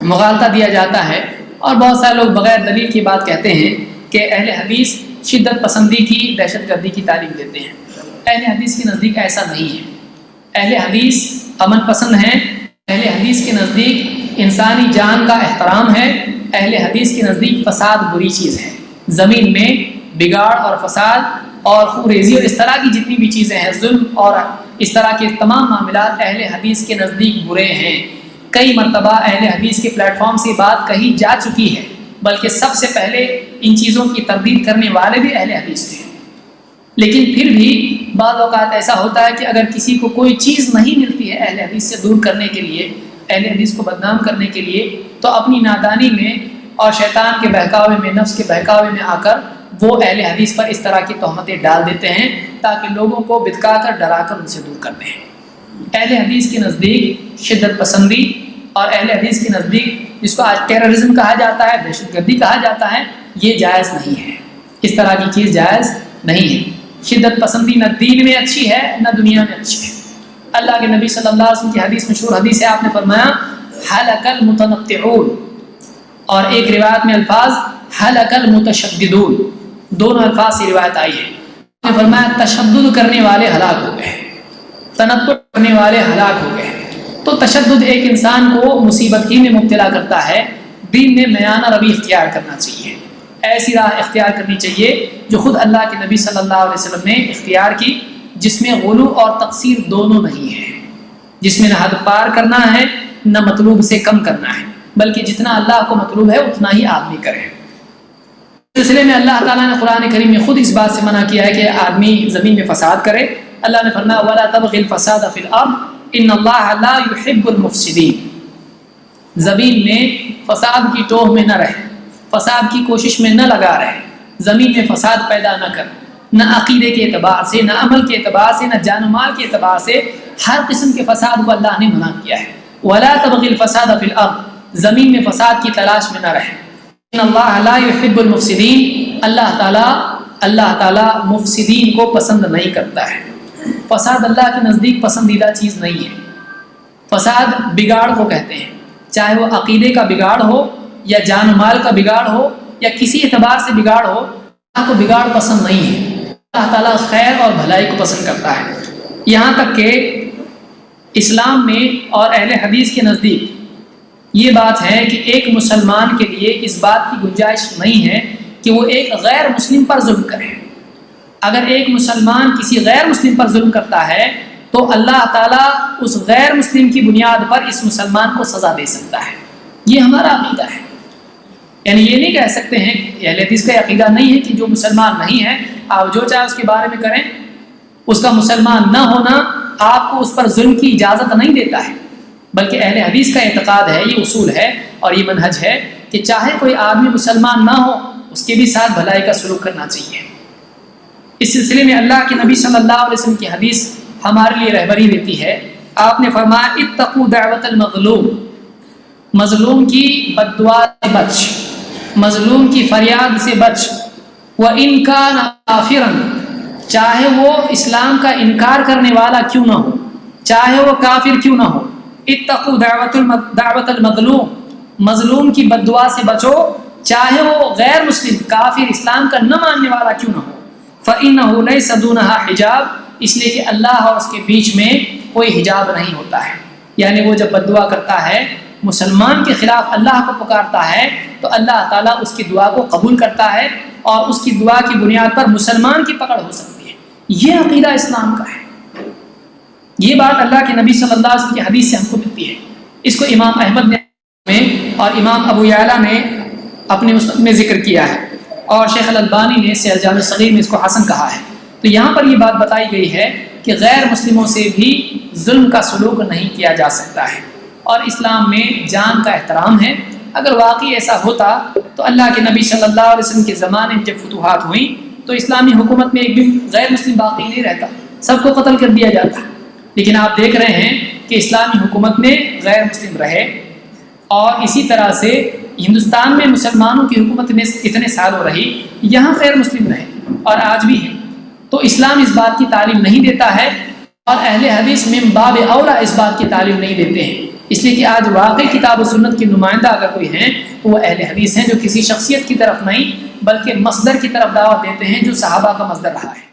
مغالطہ دیا جاتا ہے، اور بہت سارے لوگ بغیر دلیل کی بات کہتے ہیں کہ اہل حدیث شدت پسندی کی، دہشت گردی کی تعلیم دیتے ہیں۔ اہل حدیث کے نزدیک ایسا نہیں ہے۔ اہل حدیث امن پسند ہیں، اہل حدیث کے نزدیک انسانی جان کا احترام ہے، اہل حدیث کے نزدیک فساد بری چیز ہے۔ زمین میں بگاڑ اور فساد اور خوریزی اور اس طرح کی جتنی بھی چیزیں ہیں، ظلم اور اس طرح کے تمام معاملات اہل حدیث کے نزدیک برے ہیں۔ کئی مرتبہ اہل حدیث کے پلیٹ فارم سے بات کہی جا چکی ہے، بلکہ سب سے پہلے ان چیزوں کی تردید کرنے والے بھی اہل حدیث تھے۔ لیکن پھر بھی بعض اوقات ایسا ہوتا ہے کہ اگر کسی کو کوئی چیز نہیں ملتی ہے اہل حدیث سے دور کرنے کے لیے، اہل حدیث کو بدنام کرنے کے لیے، تو اپنی نادانی میں اور شیطان کے بہکاوے میں، نفس کے بہکاوے میں آ کر وہ اہل حدیث پر اس طرح کی تہمتیں ڈال دیتے ہیں تاکہ لوگوں کو بھٹکا کر ڈرا کر ان سے دور کر دیں۔ اہل حدیث کے نزدیک شدت پسندی اور اہل حدیث کے نزدیک جس کو آج ٹیررزم کہا جاتا ہے، دہشت گردی کہا جاتا ہے، یہ جائز نہیں ہے۔ اس طرح کی چیز جائز نہیں ہے۔ شدت پسندی نہ دین میں اچھی ہے نہ دنیا میں اچھی ہے۔ اللہ کے نبی صلی اللہ علیہ وسلم کی حدیث، مشہور حدیث ہے، آپ نے فرمایا ہلک المتنطعون، اور ایک روایت میں الفاظ ہلک المتشددون، دونوں الفاظ سے روایت آئی ہے۔ آپ نے فرمایا تشدد کرنے والے ہلاک ہو گئے، تنطع کرنے والے ہلاک ہو گئے۔ تو تشدد ایک انسان کو مصیبت ہی میں مبتلا کرتا ہے۔ دین میں میانہ روی اختیار کرنا چاہیے، ایسی راہ اختیار کرنی چاہیے جو خود اللہ کے نبی صلی اللہ علیہ وسلم نے اختیار کی، جس میں غلو اور تقصیر دونوں نہیں ہے، جس میں نہ حد پار کرنا ہے نہ مطلوب سے کم کرنا ہے، بلکہ جتنا اللہ کو مطلوب ہے اتنا ہی آدمی کرے۔ اس سلسلے میں اللہ تعالیٰ نے قرآن کریم میں خود اس بات سے منع کیا ہے کہ آدمی زمین میں فساد کرے۔ اللہ نے فرمایا وَلَا تَبْغِ الْفَسَادَ فِي الْأَرْضِ إِنَّ اللَّهَ لَا يُحِبُّ الْمُفْسِدِينَ، زمین میں فساد کی ٹوہ میں نہ رہے، فساد کی کوشش میں نہ لگا رہے، زمین میں فساد پیدا نہ کر، نہ عقیدے کے اعتبار سے، نہ عمل کے اعتبار سے، نہ جان و مال کے اعتبار سے، ہر قسم کے فساد کو اللہ نے منع کیا ہے۔ وَلَا تَبْغِ الْفَسَادَ فِي الْأَرْضِ، زمین میں فساد کی تلاش میں نہ رہے۔ إِنَّ اللَّهَ لَا يُحِبُّ الْمُفْسِدِينَ، اللہ تعالیٰ مفسدین کو پسند نہیں کرتا ہے۔ فساد اللہ کے نزدیک پسندیدہ چیز نہیں ہے۔ فساد بگاڑ کو کہتے ہیں، چاہے وہ عقیدے کا بگاڑ ہو یا جان و مال کا بگاڑ ہو یا کسی اعتبار سے بگاڑ ہو، اللہ کو بگاڑ پسند نہیں ہے۔ اللہ تعالیٰ خیر اور بھلائی کو پسند کرتا ہے۔ یہاں تک کہ اسلام میں اور اہل حدیث کے نزدیک یہ بات ہے کہ ایک مسلمان کے لیے اس بات کی گنجائش نہیں ہے کہ وہ ایک غیر مسلم پر ظلم کرے۔ اگر ایک مسلمان کسی غیر مسلم پر ظلم کرتا ہے تو اللہ تعالیٰ اس غیر مسلم کی بنیاد پر اس مسلمان کو سزا دے سکتا ہے۔ یہ ہمارا عقیدہ ہے۔ یعنی یہ نہیں کہہ سکتے ہیں کہ اہل حدیث کا عقیدہ نہیں ہے کہ جو مسلمان نہیں ہے آپ جو چاہے اس کے بارے میں کریں، اس کا مسلمان نہ ہونا آپ کو اس پر ظلم کی اجازت نہیں دیتا ہے، بلکہ اہل حدیث کا اعتقاد ہے، یہ اصول ہے اور یہ منہج ہے کہ چاہے کوئی آدمی مسلمان نہ ہو اس کے بھی ساتھ بھلائی کا سلوک کرنا چاہیے۔ اس سلسلے میں اللہ کے نبی صلی اللہ علیہ وسلم کی حدیث ہمارے لیے رہبری دیتی ہے۔ آپ نے فرمایا اتقوا دعوت المظلوم، مظلوم کی بد دعا سے بچ، مظلوم کی فریاد سے بچ، وَإِن كَانَ كَافِرًا، چاہے وہ اسلام کا انکار کرنے والا کیوں نہ ہو، چاہے وہ کافر کیوں نہ ہو۔ اتقوا دعوت المظلوم، مظلوم کی بد دعا سے بچو، چاہے وہ غیر مسلم کافر اسلام کا نہ ماننے والا کیوں نہ ہو۔ فَإِنَّهُ لَيْسَ دُونَهَا حجاب، اس لیے کہ اللہ اور اس کے بیچ میں کوئی حجاب نہیں ہوتا ہے۔ یعنی وہ جب بد دعا کرتا ہے، مسلمان کے خلاف اللہ کو پکارتا ہے، تو اللہ تعالیٰ اس کی دعا کو قبول کرتا ہے اور اس کی دعا کی بنیاد پر مسلمان کی پکڑ ہو سکتی ہے۔ یہ عقیدہ اسلام کا ہے۔ یہ بات اللہ کے نبی صلی اللہ علیہ وسلم کی حدیث سے ہم کو ملتی ہے۔ اس کو امام احمد نے اور امام ابو یعلا نے اپنے مسند میں ذکر کیا ہے، اور شیخ الالبانی نے صحیح الجامع الصغیر میں اس کو حسن کہا ہے۔ تو یہاں پر یہ بات بتائی گئی ہے کہ غیر مسلموں سے بھی ظلم کا سلوک نہیں کیا جا سکتا ہے، اور اسلام میں جان کا احترام ہے۔ اگر واقعی ایسا ہوتا تو اللہ کے نبی صلی اللہ علیہ وسلم کے زمانے میں جب فتوحات ہوئیں تو اسلامی حکومت میں ایک بھی غیر مسلم باقی نہیں رہتا، سب کو قتل کر دیا جاتا۔ لیکن آپ دیکھ رہے ہیں کہ اسلامی حکومت میں غیر مسلم رہے، اور اسی طرح سے ہندوستان میں مسلمانوں کی حکومت میں اتنے سالوں رہی، یہاں غیر مسلم رہے اور آج بھی ہیں۔ تو اسلام اس بات کی تعلیم نہیں دیتا ہے اور اہل حدیث من باب اولا اس بات کی تعلیم نہیں دیتے ہیں، اس لیے کہ آج واقعی کتاب و سنت کی نمائندہ اگر کوئی ہیں تو وہ اہل حدیث ہیں، جو کسی شخصیت کی طرف نہیں بلکہ مصدر کی طرف دعوت دیتے ہیں جو صحابہ کا مصدر رہا ہے۔